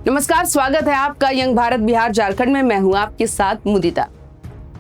नमस्कार, स्वागत है आपका यंग भारत बिहार झारखंड में। मैं हूं आपके साथ मुदिता।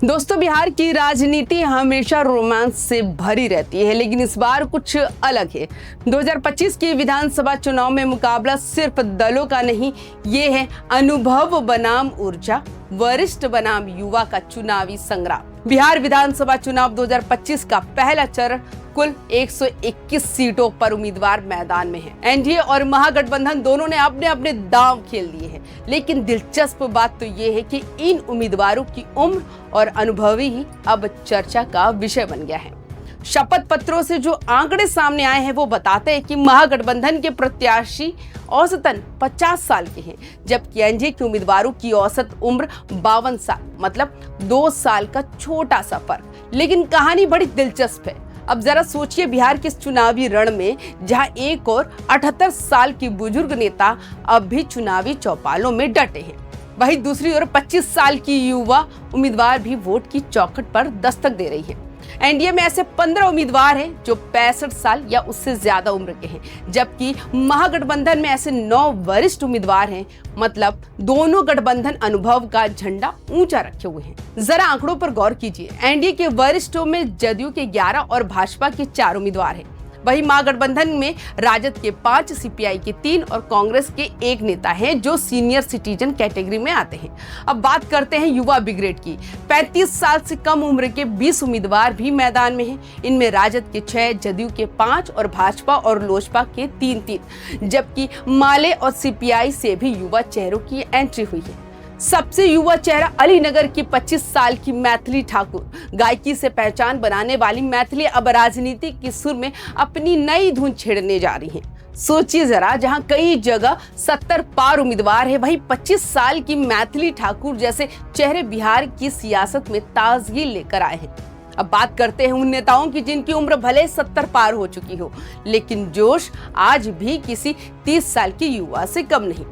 दोस्तों, बिहार की राजनीति हमेशा रोमांच से भरी रहती है, लेकिन इस बार कुछ अलग है। 2025 के विधानसभा चुनाव में मुकाबला सिर्फ दलों का नहीं, ये है अनुभव बनाम ऊर्जा, वरिष्ठ बनाम युवा का चुनावी संग्राम। बिहार विधानसभा चुनाव 2025 का पहला चरण, कुल 121 सीटों पर उम्मीदवार मैदान में हैं। एनडीए और महागठबंधन दोनों ने अपने अपने दांव खेल दिए हैं, लेकिन दिलचस्प बात तो ये है कि इन उम्मीदवारों की उम्र और अनुभव ही अब चर्चा का विषय बन गया है। शपथ पत्रों से जो आंकड़े सामने आए हैं वो बताते हैं कि महागठबंधन के प्रत्याशी औसतन 50 साल के हैं, जबकि एनडीए के उम्मीदवारों की औसत उम्र 52 साल, मतलब 2 साल का छोटा सा फर्क। लेकिन कहानी बड़ी दिलचस्प है। अब जरा सोचिए, बिहार के इस चुनावी रण में जहां एक और 78 साल की बुजुर्ग नेता अब भी चुनावी चौपालों में डटे हैं, वहीं दूसरी ओर 25 साल की युवा उम्मीदवार भी वोट की चौखट पर दस्तक दे रही है। एनडीए में ऐसे 15 उम्मीदवार हैं जो 65 साल या उससे ज्यादा उम्र के हैं, जबकि महागठबंधन में ऐसे 9 वरिष्ठ उम्मीदवार हैं। मतलब दोनों गठबंधन अनुभव का झंडा ऊंचा रखे हुए हैं। जरा आंकड़ों पर गौर कीजिए। एनडीए के वरिष्ठों में जदयू के 11 और भाजपा के 4 उम्मीदवार हैं। वहीं महागठबंधन में राजद के 5, सीपीआई के 3 और कांग्रेस के 1 नेता हैं जो सीनियर सिटीजन कैटेगरी में आते हैं। अब बात करते हैं युवा ब्रिगेड की। 35 साल से कम उम्र के 20 उम्मीदवार भी मैदान में हैं। इनमें राजद के 6, जदयू के 5 और भाजपा और लोजपा के 3, जबकि माले और सीपीआई से भी युवा चेहरों की एंट्री हुई है। सबसे युवा चेहरा अलीनगर की 25 साल की मैथिली ठाकुर। गायकी से पहचान बनाने वाली मैथिली अब राजनीति की सुर में अपनी नई धुन छेड़ने जा रही हैं। सोचिए जरा, जहां कई जगह 70 पार उम्मीदवार है, वहीं 25 साल की मैथिली ठाकुर जैसे चेहरे बिहार की सियासत में ताजगी लेकर आए हैं। अब बात करते हैं उन नेताओं की जिनकी उम्र भले 70 पार हो चुकी हो, लेकिन जोश आज भी किसी 30 साल की युवा से कम नहीं।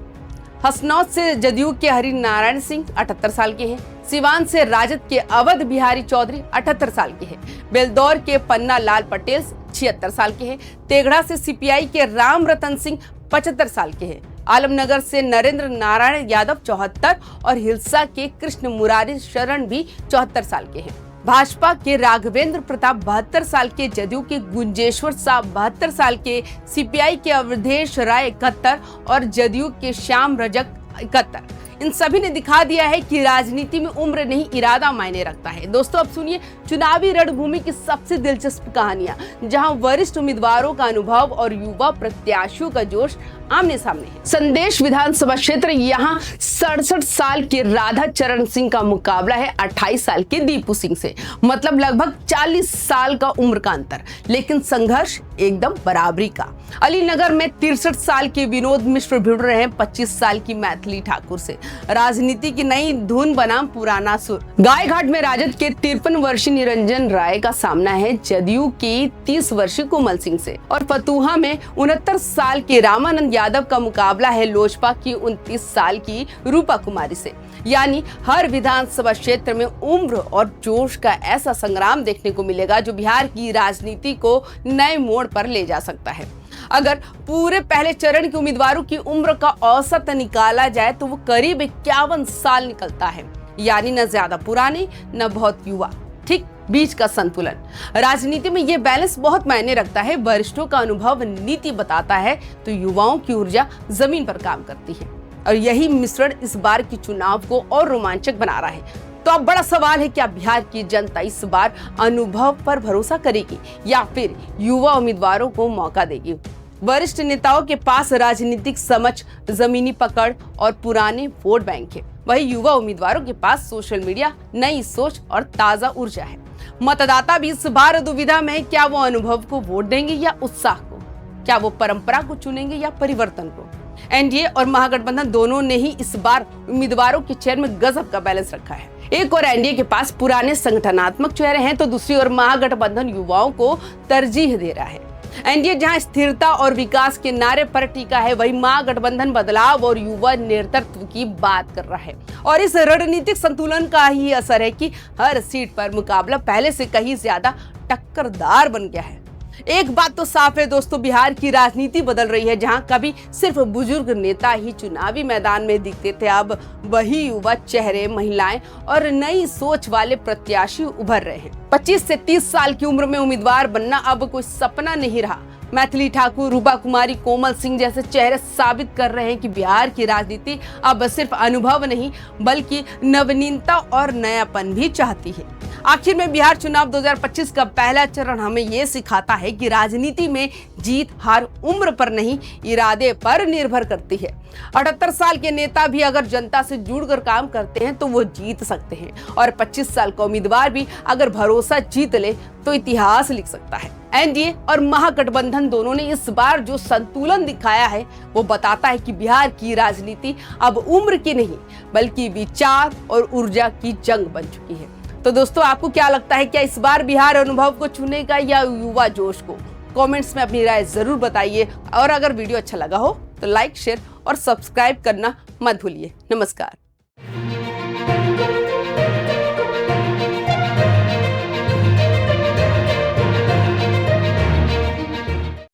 हसनौत से जदयू के हरि नारायण सिंह 78 साल के हैं। सिवान से राजद के अवध बिहारी चौधरी 78 साल के हैं। बेलदौर के पन्ना लाल पटेल 76 साल के हैं। तेघड़ा से सीपीआई के राम रतन सिंह 75 साल के हैं। आलमनगर से नरेंद्र नारायण यादव 74 और हिलसा के कृष्ण मुरारी शरण भी 74 साल के हैं। भाजपा के राघवेंद्र प्रताप 72 साल के, जदयू के गुंजेश्वर साहब 72 साल के, सीपीआई के अवधेश राय 71 और जदयू के श्याम रजक 71। इन सभी ने दिखा दिया है कि राजनीति में उम्र नहीं, इरादा मायने रखता है। दोस्तों, अब सुनिए चुनावी रणभूमि की सबसे दिलचस्प कहानियां, जहां वरिष्ठ उम्मीदवारों का अनुभव और युवा प्रत्याशियों का जोश आमने सामने है। संदेश विधानसभा क्षेत्र, यहाँ 67 साल के राधा चरण सिंह का मुकाबला है 28 साल के दीपू सिंह से। मतलब लगभग 40 साल का उम्र का अंतर, लेकिन संघर्ष एकदम बराबरी का। अलीनगर में 63 साल के विनोद मिश्र भिड़ रहे हैं 25 साल की मैथिली ठाकुर से। राजनीति की नई धुन बनाम पुराना सुर। गायघाट में राजद के 53 वर्षीय निरंजन राय का सामना है जदयू की 30 वर्षीय कोमल सिंह से। और फतुहा में 69 साल के रामानंद यादव का मुकाबला है लोजपा की 29 साल की रूपा कुमारी से। यानी हर विधानसभा क्षेत्र में उम्र और जोश का ऐसा संग्राम देखने को मिलेगा जो बिहार की राजनीति को नए मोड़ पर ले जा सकता है। अगर पूरे पहले चरण के उम्मीदवारों की उम्र का औसत निकाला जाए तो वो करीब 51 साल निकलता है। यानी न ज्यादा पुराने न बहुत युवा, ठीक बीच का संतुलन। राजनीति में ये बैलेंस बहुत मायने रखता है। वरिष्ठों का अनुभव नीति बताता है तो युवाओं की ऊर्जा जमीन पर काम करती है, और यही मिश्रण इस बार के चुनाव को और रोमांचक बना रहा है। तो अब बड़ा सवाल है, क्या बिहार की जनता इस बार अनुभव पर भरोसा करेगी या फिर युवा उम्मीदवारों को मौका देगी? वरिष्ठ नेताओं के पास राजनीतिक समझ, जमीनी पकड़ और पुराने वोट बैंक है, वही युवा उम्मीदवारों के पास सोशल मीडिया, नई सोच और ताजा ऊर्जा है। मतदाता भी इस बार दुविधा में है, क्या वो अनुभव को वोट देंगे या उत्साह को? क्या वो परंपरा को चुनेंगे या परिवर्तन को? एनडीए और महागठबंधन दोनों ने ही इस बार उम्मीदवारों के चेहरे में गजब का बैलेंस रखा है। एक और एनडीए के पास पुराने संगठनात्मक चेहरे हैं तो दूसरी ओर महागठबंधन युवाओं को तरजीह दे रहा है। एनडीए जहां स्थिरता और विकास के नारे पर टीका है, वहीं महागठबंधन बदलाव और युवा नेतृत्व की बात कर रहा है। और इस रणनीतिक संतुलन का ही असर है कि हर सीट पर मुकाबला पहले से कहीं ज्यादा टक्करदार बन गया है। एक बात तो साफ है दोस्तों, बिहार की राजनीति बदल रही है। जहां कभी सिर्फ बुजुर्ग नेता ही चुनावी मैदान में दिखते थे, अब वही युवा चेहरे, महिलाएं और नई सोच वाले प्रत्याशी उभर रहे हैं। 25 से 30 साल की उम्र में उम्मीदवार बनना अब कोई सपना नहीं रहा। मैथिली ठाकुर, रूपा कुमारी, कोमल सिंह जैसे चेहरे साबित कर रहे हैं कि बिहार की राजनीति अब सिर्फ अनुभव नहीं बल्कि नवीनता और नयापन भी चाहती है। आखिर में बिहार चुनाव 2025 का पहला चरण हमें ये सिखाता है कि राजनीति में जीत हार उम्र पर नहीं, इरादे पर निर्भर करती है। 78 साल के नेता भी अगर जनता से जुड़कर काम करते हैं तो वो जीत सकते हैं, और 25 साल का उम्मीदवार भी अगर भरोसा जीत ले तो इतिहास लिख सकता है। एनडीए और महागठबंधन दोनों ने इस बार जो संतुलन दिखाया है वो बताता है कि बिहार की राजनीति अब उम्र की नहीं बल्कि विचार और ऊर्जा की जंग बन चुकी है। तो दोस्तों, आपको क्या लगता है, क्या इस बार बिहार अनुभव को चुनेगा या युवा जोश को? कमेंट्स में अपनी राय जरूर बताइए, और अगर वीडियो अच्छा लगा हो तो लाइक, शेयर और सब्सक्राइब करना मत भूलिए। नमस्कार।